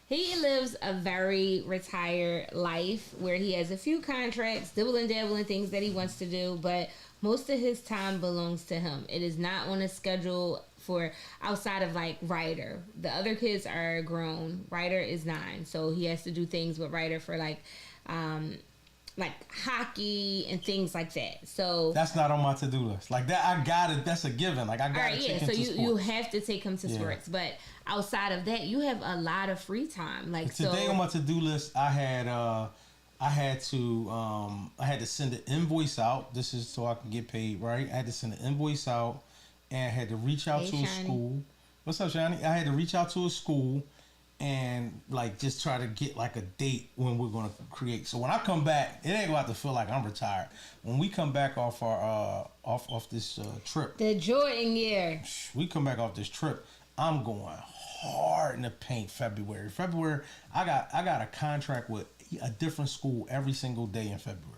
He lives a very retired life where he has a few contracts, dibble and dabble in things that he wants to do, but most of his time belongs to him. It is not on a schedule for outside of like Ryder. The other kids are grown. Ryder is 9, so he has to do things with Ryder for like hockey and things like that. So that's not on my to-do list. Like that, I got it. That's a given. Like I got to take him to sports. So you have to take him to sports, but outside of that, you have a lot of free time. Like today on my to-do list, I had to send an invoice out. This is so I can get paid, right? I had to send an invoice out, and I had to reach out to a school. What's up, Shani? I had to reach out to a school and like just try to get like a date when we're gonna create. So when I come back, it ain't about to feel like I'm retired. When we come back off our off this trip, the Jordan year, we come back off this trip, I'm going hard in the paint. February, I got a contract with a different school every single day in February.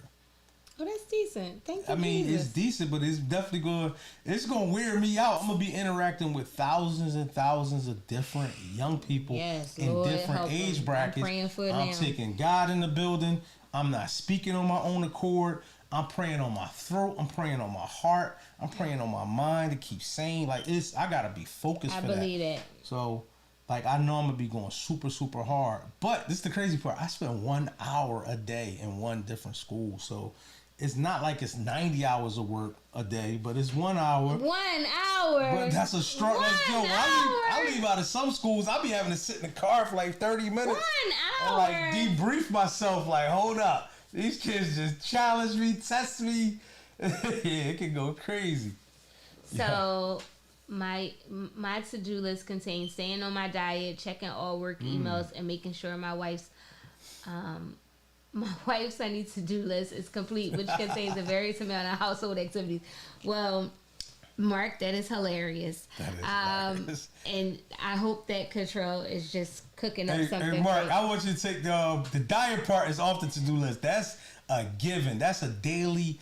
Oh, that's decent. Thank you. I mean, Jesus. It's decent, but it's definitely going to wear me out. I'm going to be interacting with thousands and thousands of different young people in different age brackets. I'm praying for I'm them. taking God in the building. I'm not speaking on my own accord. I'm praying on my throat. I'm praying on my heart. I'm praying on my mind to keep sane. Like I got to be focused for that. I believe it. So, like, I know I'm going to be going super, super hard. But this is the crazy part. I spend 1 hour a day in one different school. So, it's not like it's 90 hours of work a day, but it's 1 hour. 1 hour. But that's a strong. I leave out of some schools. I be having to sit in the car for like 30 minutes. 1 hour. And like debrief myself. Like, hold up, these kids just challenge me, test me. Yeah, it can go crazy. So my to-do list contains staying on my diet, checking all work emails, and making sure my wife's sunny to-do list is complete, which contains a various amount of household activities. Well, Mark, that is hilarious. That is hilarious. And I hope that Control is just cooking up something. Hey, Mark, great. I want you to take the diet part is off the to-do list. That's a given. That's a daily,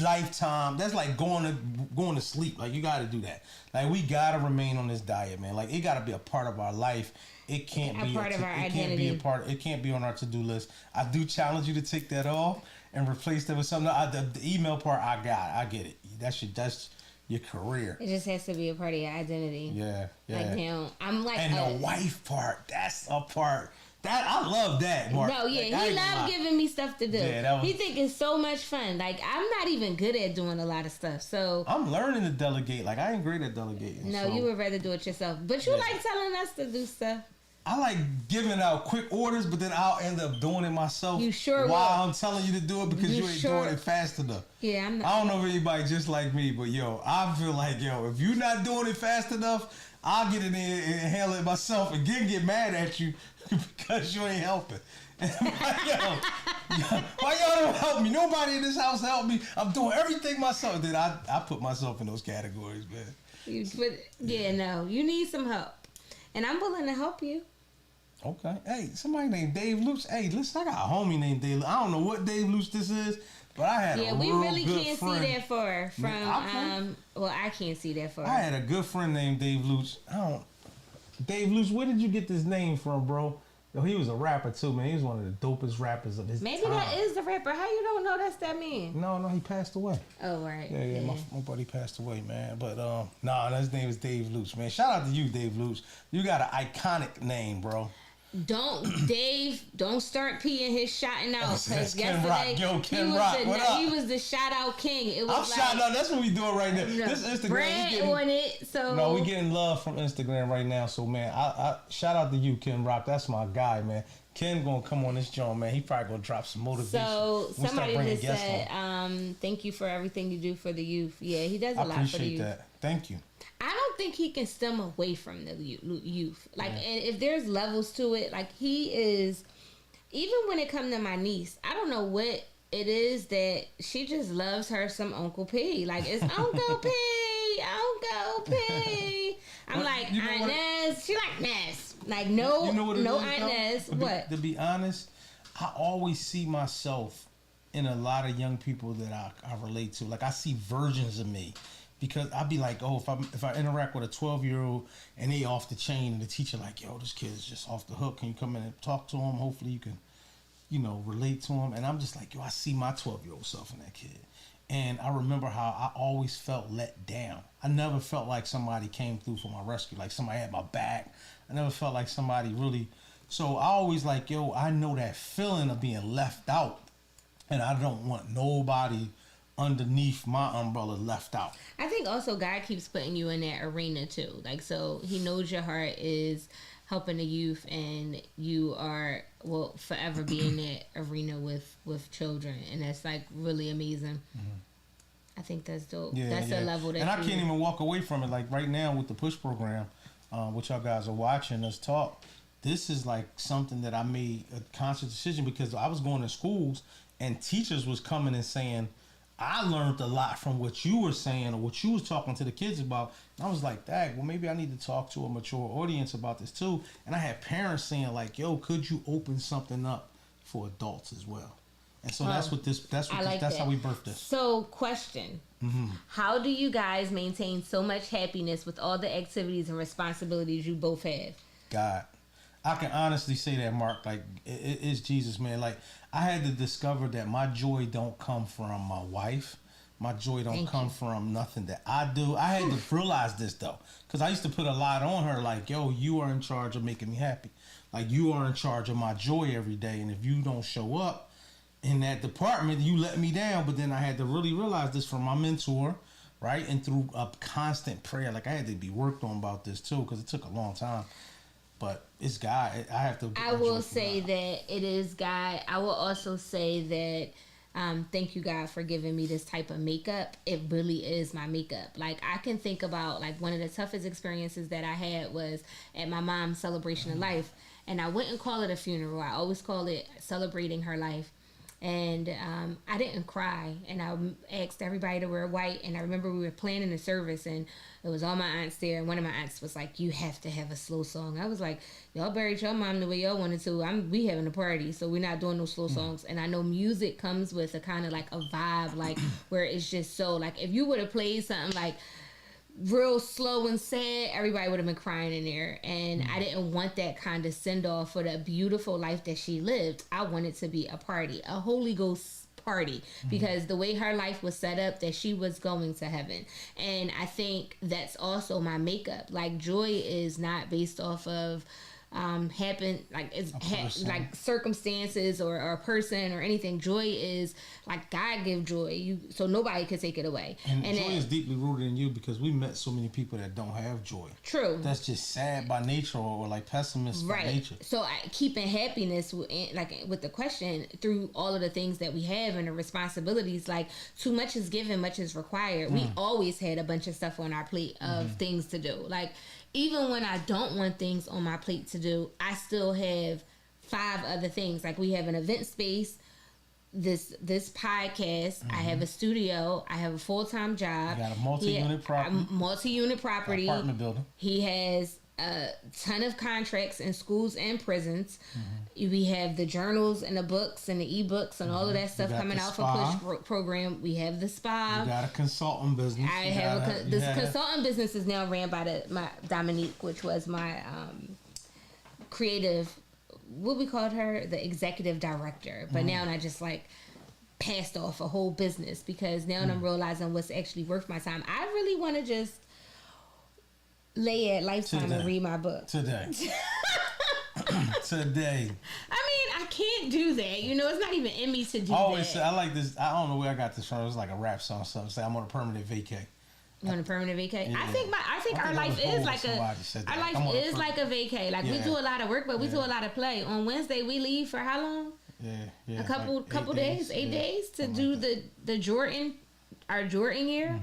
lifetime. That's like going to sleep. Like, you got to do that. Like, we got to remain on this diet, man. Like, it got to be a part of our life. It can't be part of our it identity. Can't be a part. It can't be on our to-do list. I do challenge you to take that off and replace that with something. The email part, I get it. That's your career. It just has to be a part of your identity. Yeah. Like now, I'm like, and the wife part. That's a part. That I love that, Mark. No, yeah, like, he loved giving me stuff to do. Yeah, he think it's so much fun. Like, I'm not even good at doing a lot of stuff. So I'm learning to delegate. Like, I ain't great at delegating. No, so. you would rather do it yourself. But you like telling us to do stuff. I like giving out quick orders, but then I'll end up doing it myself. You sure while will. I'm telling you to do it because you ain't doing it fast enough. Yeah, I'm not. I don't know if anybody just like me, but I feel like if you're not doing it fast enough, I'll get in there and handle it myself and get mad at you because you ain't helping. Why y'all don't help me? Nobody in this house help me. I'm doing everything myself. Then I put myself in those categories, man. You need some help, and I'm willing to help you. Okay. Hey, somebody named Dave Luce. Hey, listen, I got a homie named Dave. I don't know what Dave Luce this is, but I had a real good friend. Yeah, we really can't see that far from. Well, I can't see that far. I had a good friend named Dave Luce. Dave Luce, where did you get this name from, bro? Yo, he was a rapper too, man. He was one of the dopest rappers of his time. Maybe that is the rapper. How you don't know that's that man? No, he passed away. Oh, right. Yeah. My buddy passed away, man. But his name is Dave Luce, man. Shout out to you, Dave Luce. You got an iconic name, bro. Don't start peeing his shouting out because Ken Rock. Yo, Ken Rock, what up? He was the shout out king. It was I'm shouting out. That's what we doing right now. No, This Instagram. Brad on it. So no, we getting love from Instagram right now. So man, I shout out to you, Ken Rock. That's my guy, man. Ken gonna come on this joint, man. He probably gonna drop some motivation. So somebody just said, thank you for everything you do for the youth. Yeah, he does a lot for the youth. I appreciate that. Thank you. I don't think he can stem away from the youth. Like, and if there's levels to it, like he is, even when it comes to my niece, I don't know what it is that she just loves her some Uncle P. Like, it's Uncle P, Uncle P. I'm like, Aunt Nez. She like Nez. Like, no Aunt Nez. What? To be honest, I always see myself in a lot of young people that I relate to. Like, I see versions of me. Because I'd be like, if I interact with a 12-year-old and they off the chain and the teacher like, yo, this kid is just off the hook. Can you come in and talk to him? Hopefully you can, relate to him. And I'm just like, yo, I see my 12-year-old self in that kid. And I remember how I always felt let down. I never felt like somebody came through for my rescue, like somebody had my back. I never felt like somebody really. So I always like, yo, I know that feeling of being left out. And I don't want nobody underneath my umbrella left out. I think also God keeps putting you in that arena too. Like, so he knows your heart is helping the youth and you will forever be in that arena with children. And that's like really amazing. Mm-hmm. I think that's dope. Yeah, that's a level that and I can't even walk away from it. Like right now with the push program, which y'all guys are watching us talk, this is like something that I made a conscious decision because I was going to schools and teachers was coming and saying, I learned a lot from what you were saying or what you was talking to the kids about. And I was like, dang, well, maybe I need to talk to a mature audience about this too. And I had parents saying like, yo, could you open something up for adults as well? And so that's how we birthed this. So question, how do you guys maintain so much happiness with all the activities and responsibilities you both have? God. I can honestly say that, Mark, like it's Jesus, man. Like I had to discover that my joy don't come from my wife. My joy don't come from nothing that I do. I had to realize this though, because I used to put a lot on her. Like, yo, you are in charge of making me happy. Like you are in charge of my joy every day. And if you don't show up in that department, you let me down. But then I had to really realize this from my mentor, right? And through a constant prayer. Like I had to be worked on about this too, because it took a long time. But it's God. I have to. I will say that it is God. I will also say that thank you God for giving me this type of makeup. It really is my makeup. Like I can think about like one of the toughest experiences that I had was at my mom's celebration of life, and I wouldn't call it a funeral. I always call it celebrating her life. And I didn't cry, and I asked everybody to wear white. And I remember we were planning the service, and it was all my aunts there. And one of my aunts was like, "You have to have a slow song." I was like, "Y'all buried your mom the way y'all wanted to. We having a party, so we're not doing no slow songs." And I know music comes with a kind of like a vibe, like where it's just so like if you would have played something like real slow and sad, everybody would have been crying in there. And I didn't want that kind of send off for the beautiful life that she lived. I wanted to be a party, a Holy Ghost party, because the way her life was set up, that she was going to heaven. And I think that's also my makeup. Like joy is not based off of happen like it's like circumstances or a person or anything. Joy is like God give joy, so nobody can take it away. And joy is deeply rooted in you, because we met so many people that don't have joy. True. That's just sad by nature, or like pessimist by nature. So keeping happiness, like with the question, through all of the things that we have and the responsibilities, like too much is given, much is required. We always had a bunch of stuff on our plate of things to do. Like even when I don't want things on my plate to do, I still have 5 other things. Like we have an event space, this podcast, I have a studio, I have a full-time job. You got a multi-unit property. Apartment building. He has a ton of contracts in schools and prisons. We have the journals and the books and the ebooks and all of that stuff coming out for Push program. We have the spa. You got a consulting business. I have this consulting business is now ran by my Dominique, which was my creative. What we called her, the executive director. But now I just like passed off a whole business, because now I'm realizing what's actually worth my time. I really want to just lay at Lifetime and read my book. Today. I mean, I can't do that. You know, it's not even in me to do that. I always say, I like this. I don't know where I got this from. It's like a rap song or something. Say, I'm on a permanent vacay. You on a permanent vacay? Yeah. I think our life is like a vacay. Like we do a lot of work, but we do a lot of play. On Wednesday, we leave for how long? Yeah. A couple days, 8 days to do the Jordan, our Jordan year.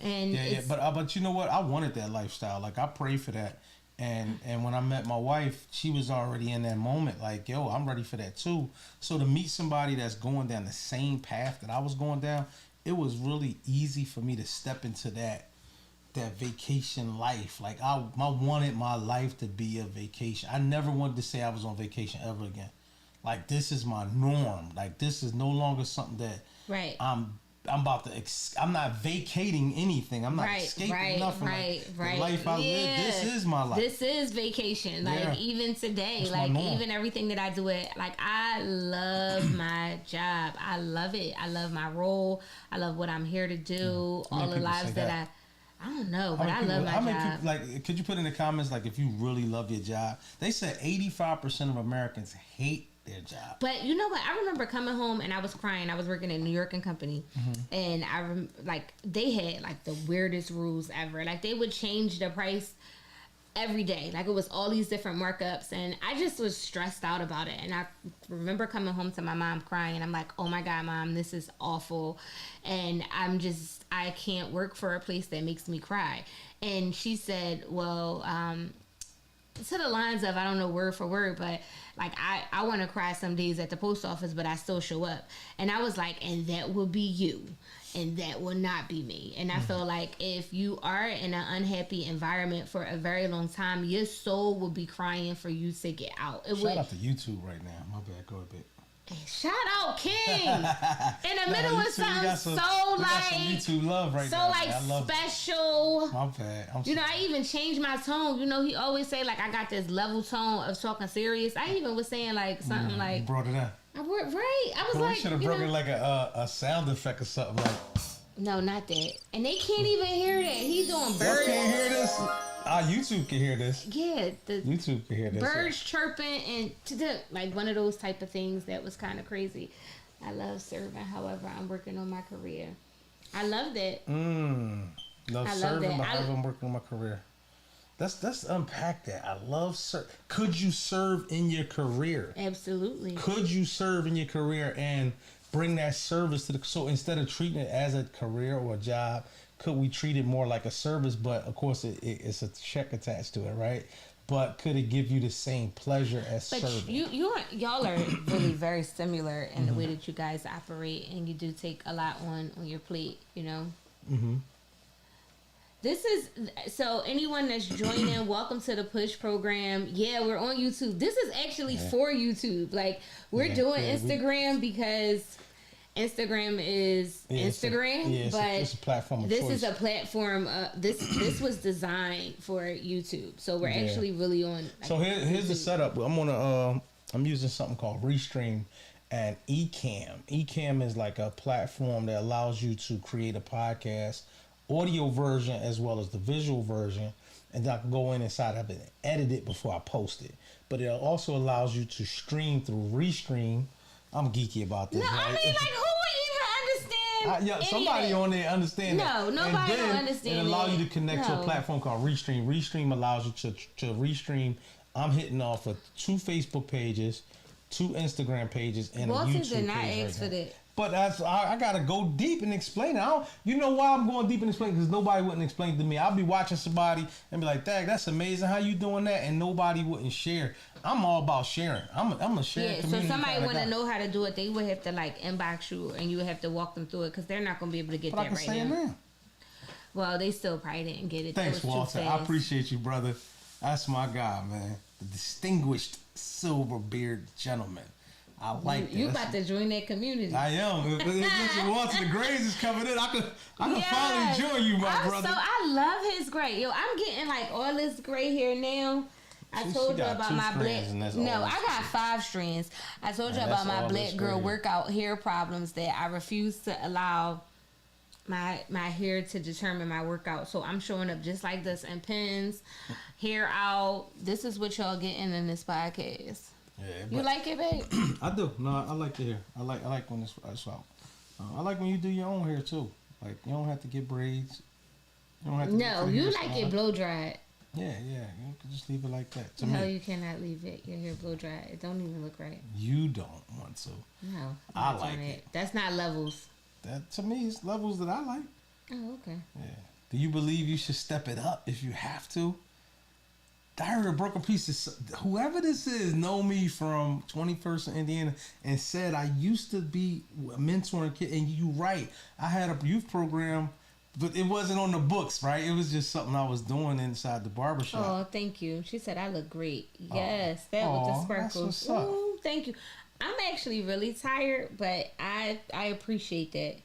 And but you know what? I wanted that lifestyle. Like I prayed for that, and when I met my wife, she was already in that moment. Like, yo, I'm ready for that too. So to meet somebody that's going down the same path that I was going down, it was really easy for me to step into that vacation life. Like I wanted my life to be a vacation. I never wanted to say I was on vacation ever again. Like this is my norm. Like this is no longer something that I'm about to. I'm not vacating anything. I'm not escaping nothing. The life I live. This is my life. This is vacation. Like even today, like even everything that I do like I love my job. I love it. I love my role. I love what I'm here to do. All the lives that I don't know, but I love my job. People, like, could you put in the comments like if you really love your job? They said 85% of Americans hate their job. But you know what? I remember coming home and I was crying. I was working at New York and Company, and like they had like the weirdest rules ever. Like they would change the price every day. Like it was all these different markups, and I just was stressed out about it. And I remember coming home to my mom crying. I'm like, "Oh my God, Mom, this is awful," and I can't work for a place that makes me cry. And she said, "Well, to the lines of, I don't know word for word, but like I want to cry some days at the post office, but I still show up." And I was like, and that will be you, and that will not be me. And I feel like if you are in an unhappy environment for a very long time, your soul will be crying for you to get out. Shout out to YouTube right now. My bad, go ahead. Shout out King in the middle of something so like some YouTube love right so now, like special. My bad. I even changed my tone. You know, he always say like I got this level tone of talking serious. I even was saying like something like you brought it up. I was like, we should have broken like a sound effect or something like. No, not that. And they can't even hear that. He's doing birds. Y'all can't hear this. YouTube can hear this. Yeah, YouTube can hear this. Birds chirping and like one of those type of things that was kind of crazy. I love serving. However, I'm working on my career. I love that. Love serving. However, I'm working on my career. Let's unpack that. I love serve. Could you serve in your career? Absolutely. Could you serve in your career and bring that service to the, so instead of treating it as a career or a job, could we treat it more like a service? But of course, it's a check attached to it, right? But could it give you the same pleasure as serving? But y'all are really very similar in the way that you guys operate, and you do take a lot on your plate, you know. Mm-hmm. This is so anyone that's joining, welcome to the Push program. Yeah, we're on YouTube. This is actually for YouTube. Like we're doing Instagram because Instagram is Instagram, but it's a platform of this choice. is a platform. This was designed for YouTube, so we're actually really on. Like, so here's the setup. I'm using something called Restream and Ecamm. Ecamm is like a platform that allows you to create a podcast audio version as well as the visual version, and I can go inside of it and edit it before I post it. But it also allows you to stream through Restream. I'm geeky about this. No, right? I mean, like, who would even understand? Somebody on there understand that. No, nobody will understand. It allows you to connect to a platform called Restream. Restream allows you to restream. I'm hitting off of 2 Facebook pages, 2 Instagram pages, and a YouTube did not page. ask for that. But I gotta go deep and explain it. You know why I'm going deep and explain? Because nobody wouldn't explain to me. I'll be watching somebody and be like, "Dang, that's amazing. How you doing that?" And nobody wouldn't share. I'm all about sharing. I'm a sharing community. So somebody want to know how to do it, they would have to like inbox you, and you would have to walk them through it because they're not going to be able to get that right now. Well, they still probably didn't get it. Thanks, Walter. I appreciate you, brother. That's my guy, man. The distinguished silver-bearded gentleman. I like that. You about to join that community. I am. Listen, Walter, the grades is coming in. I can finally join you, my brother. So I love his gray. Yo, I'm getting like all this gray hair now. I told you about my black. No, I got 5 strands. I told you about my black girl workout hair problems that I refuse to allow my hair to determine my workout. So I'm showing up just like this in pins, hair out. This is what y'all getting in this podcast. Yeah, you like it, babe? I do. No, I like the hair. I like when it's out. I like when you do your own hair too. Like you don't have to get braids. You don't have to. No, you like it blow dried. Yeah. You can just leave it like that. No, you cannot leave it. Your hair blow dried. It don't even look right. You don't want to. No, I like it. That's not levels. That to me is levels that I like. Oh, okay. Yeah. Do you believe you should step it up if you have to? I heard a broken piece of whoever this is know me from 21st in Indiana and said I used to be mentoring kids, and you right. I had a youth program, but it wasn't on the books, right? It was just something I was doing inside the barbershop. Oh, thank you. She said I look great. Yes, that with the sparkles. Ooh, thank you. I'm actually really tired, but I appreciate that.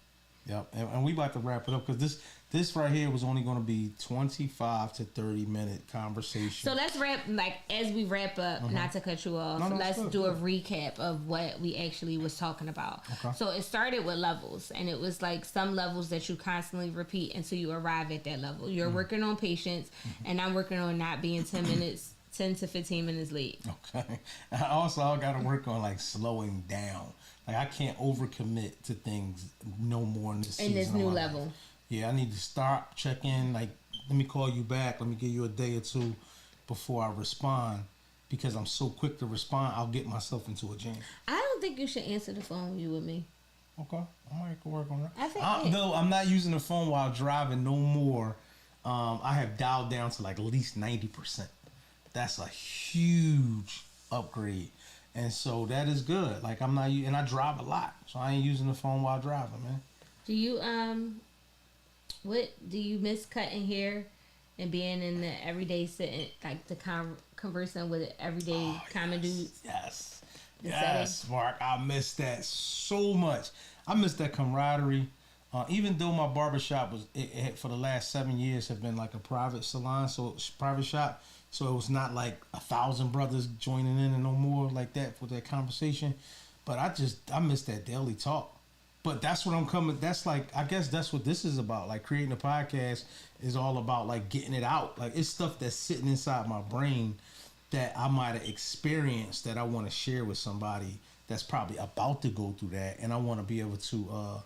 Yep, and we about to wrap it up because this right here was only going to be 25 to 30-minute conversation. So let's wrap, like, as we wrap up, not to cut you off, let's do a recap of what we actually was talking about. Okay. So it started with levels, and it was like some levels that you constantly repeat until you arrive at that level. You're working on patience, and I'm working on not being 10 to 15 minutes late. Okay. I got to work on, like, slowing down. Like, I can't overcommit to things no more in this season. In this new level. Yeah, I need to stop, check in, like, let me call you back. Let me give you a day or two before I respond. Because I'm so quick to respond, I'll get myself into a jam. I don't think you should answer the phone when you with me. Okay. I might work on that. I think though I'm not using the phone while driving no more. I have dialed down to like at least 90%. That's a huge upgrade. And so that is good. Like I'm not, and I drive a lot. So I ain't using the phone while driving, man. Do you, what do you miss cutting hair and being in the everyday sitting, like the conversing with everyday common dudes? Yes, Mark. I miss that so much. I miss that camaraderie. Even though my barbershop was, it for the last 7 years have been like a private salon, so it's private shop. So it was not like 1,000 brothers joining in and no more like that for that conversation. But I miss that daily talk. But that's what I'm coming. That's like, I guess that's what this is about. Like creating a podcast is all about like getting it out. Like it's stuff that's sitting inside my brain that I might have experienced that I want to share with somebody that's probably about to go through that. And I want to be able to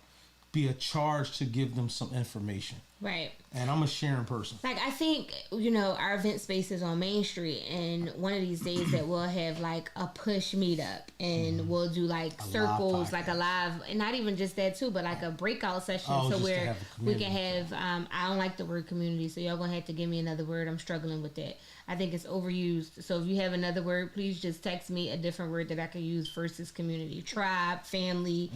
be a charge to give them some information. Right. And I'm a sharing person. Like, I think, our event space is on Main Street, and one of these days that we'll have, like, a push meetup, and we'll do, like, circles, like a live, and not even just that, too, but, like, a breakout session, so where we can have, I don't like the word community, so y'all gonna have to give me another word. I'm struggling with that. I think it's overused. So if you have another word, please just text me a different word that I can use versus community. Tribe, family,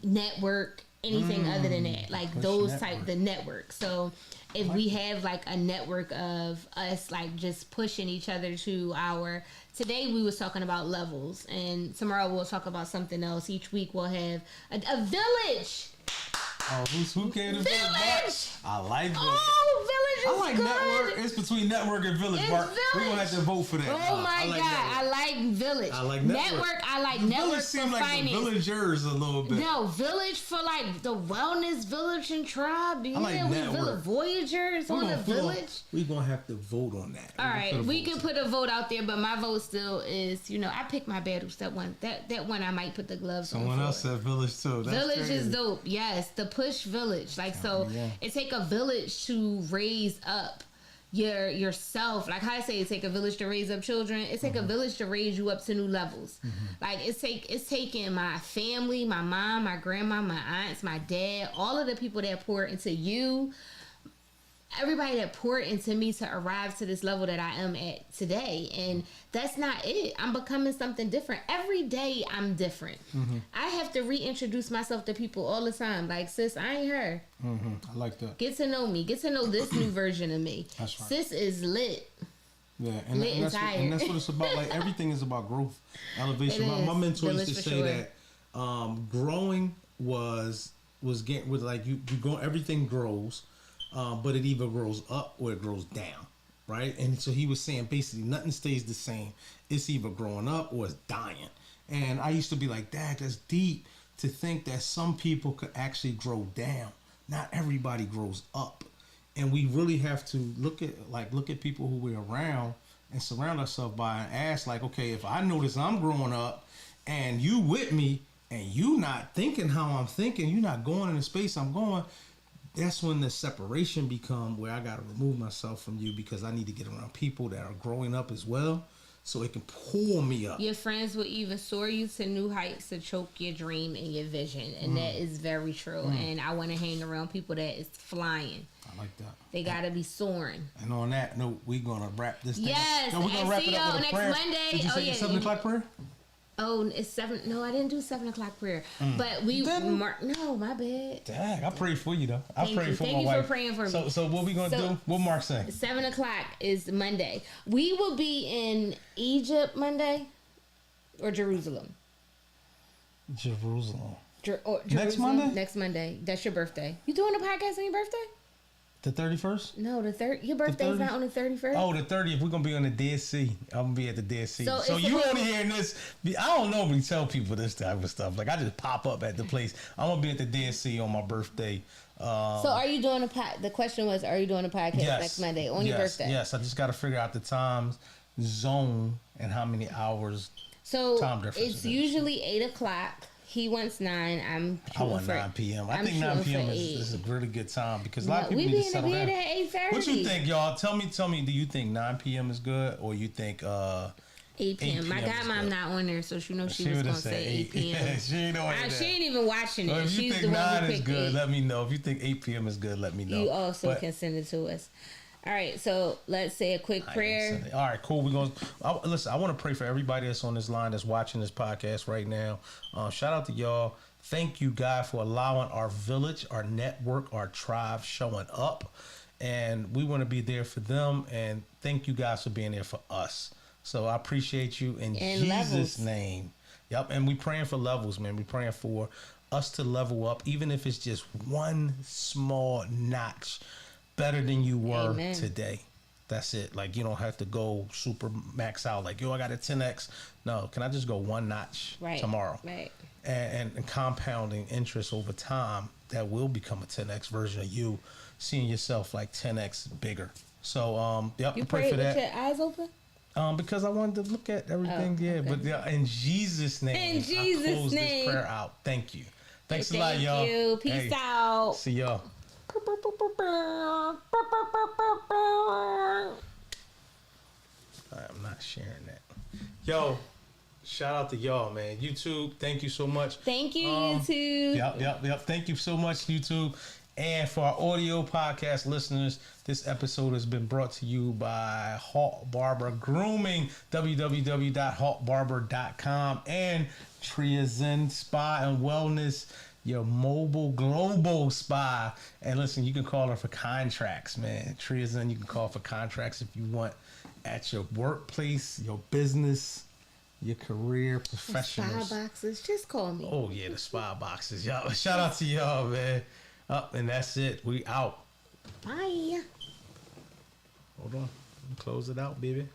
network, anything other than that, like those type, the network. So if we have like a network of us like just pushing each other to our, today we was talking about levels, and tomorrow we'll talk about something else. Each week we'll have a village. Oh, who came to Village? I like Village. Oh, Village is I like good. Network. It's between Network and Village, It's Mark. Village. We're going to have to vote for that. Oh, my I like God. Network. I like Village. I like Network. I like Village Network for seem like finance. the villagers a little bit. No, Village for like the wellness village and tribe. Yeah, like we Network. Village Voyagers on the village. We're going to have to vote on that. All right, we can put a vote out there, but my vote still is, I picked my battles. That one, that one, I might put the gloves on. Someone else said Village too. That's Village crazy. is dope. Yes, the push Village. Like, so it take a village to raise up yourself. Like how I say, it take a village to raise up children. It take a village to raise you up to new levels. Like it's taking my family, my mom, my grandma, my aunts, my dad, all of the people that pour into you, everybody that poured into me to arrive to this level that I am at today. And that's not it. I'm becoming something different. Every day I'm different. I have to reintroduce myself to people all the time. Like, sis, I ain't her. I like that. Get to know me. Get to know this new version of me. That's right. Sis is lit. Yeah, and that's what it's about. Like, everything is about growth, elevation. My mentor used to say that growing was getting with, like, you go, everything grows, but it either grows up or it grows down, right? And so he was saying basically nothing stays the same. It's either growing up or it's dying. And I used to be like, Dad, that's deep to think that some people could actually grow down. Not everybody grows up. And we really have to look at people who we're around and surround ourselves by and ask, like, okay, if I notice I'm growing up and you with me and you not thinking how I'm thinking, you not going in the space I'm going, that's when the separation become where I got to remove myself from you, because I need to get around people that are growing up as well, so it can pull me up. Your friends will even soar you to new heights to choke your dream and your vision. And that is very true. And I want to hang around people that is flying. I like that. They got to be soaring. And on that note, we're going to wrap this thing Yes. up. No, we're going to wrap see it up y'all with a next prayer. Monday. Did you say 7 o'clock prayer? Oh, it's 7. No, I didn't do 7 o'clock prayer. But we... no, my bad. Dang, I prayed for you, though. I prayed for my wife. Thank you for praying for me. So what we going to do? What Mark say? 7 o'clock is Monday. We will be in Egypt Monday or Jerusalem. Jerusalem. Jerusalem. Next Monday? Next Monday. That's your birthday. You doing a podcast on your birthday? The 31st? No, the third. Your birthday's not on the 31st. Oh, the 30th. We're gonna be on the Dead Sea. I'm gonna be at the Dead Sea. So you only hearing this? I don't normally tell people this type of stuff. Like, I just pop up at the place. I'm gonna be at the Dead Sea on my birthday. So are you doing the question was, are you doing a podcast next Monday on your birthday? Yes. I just got to figure out the time zone and how many hours. So time difference it's usually 8 o'clock. He wants 9. I want 9 p.m. I think 9 p.m. is a really good time, because a lot of people need to settle down. We be in at 8:30. What you think, y'all? Tell me. Do you think 9 p.m. is good, or you think 8 p.m. My godmom not on there, so she knows she was gonna say 8 p.m. She ain't even watching it. Well, if you She's think the 9 one who is picked good, 8. let me know. If you think 8 p.m. is good, let me know. You also can send it to us. All right, so let's say a quick prayer. All right, cool. We're going to listen. I want to pray for everybody that's on this line, that's watching this podcast right now. Shout out to y'all. Thank you, God, for allowing our village, our network, our tribe showing up. And we want to be there for them. And thank you guys for being there for us. So I appreciate you in Jesus' name. Yep. And we praying for levels, man. We praying for us to level up, even if it's just one small notch better than you were today. That's it. Like, you don't have to go super max out. Like, yo, I got a 10x. No, can I just go one notch tomorrow? Right. And compounding interest over time, that will become a 10x version of you, seeing yourself like 10x bigger. So, you pray for that. With your eyes open? Because I wanted to look at everything. But in Jesus' name, I close this prayer out. Thank you. Thanks a lot, y'all. Thank you. Peace Hey, out. See y'all. I'm not sharing that. Yo, shout out to y'all, man. YouTube, thank you so much. Thank you, YouTube. Yep. Thank you so much, YouTube. And for our audio podcast listeners, this episode has been brought to you by Halt Barber Grooming, www.haltbarber.com, and Triazen Spa and Wellness, your mobile global spa. And listen, you can call her for contracts, man. Triazen, you can call for contracts if you want at your workplace, your business, your career, professionals. Spa boxes, just call me. Oh yeah, the spa boxes, y'all. Shout out to y'all, man. And that's it. We out. Bye. Hold on. Close it out, baby.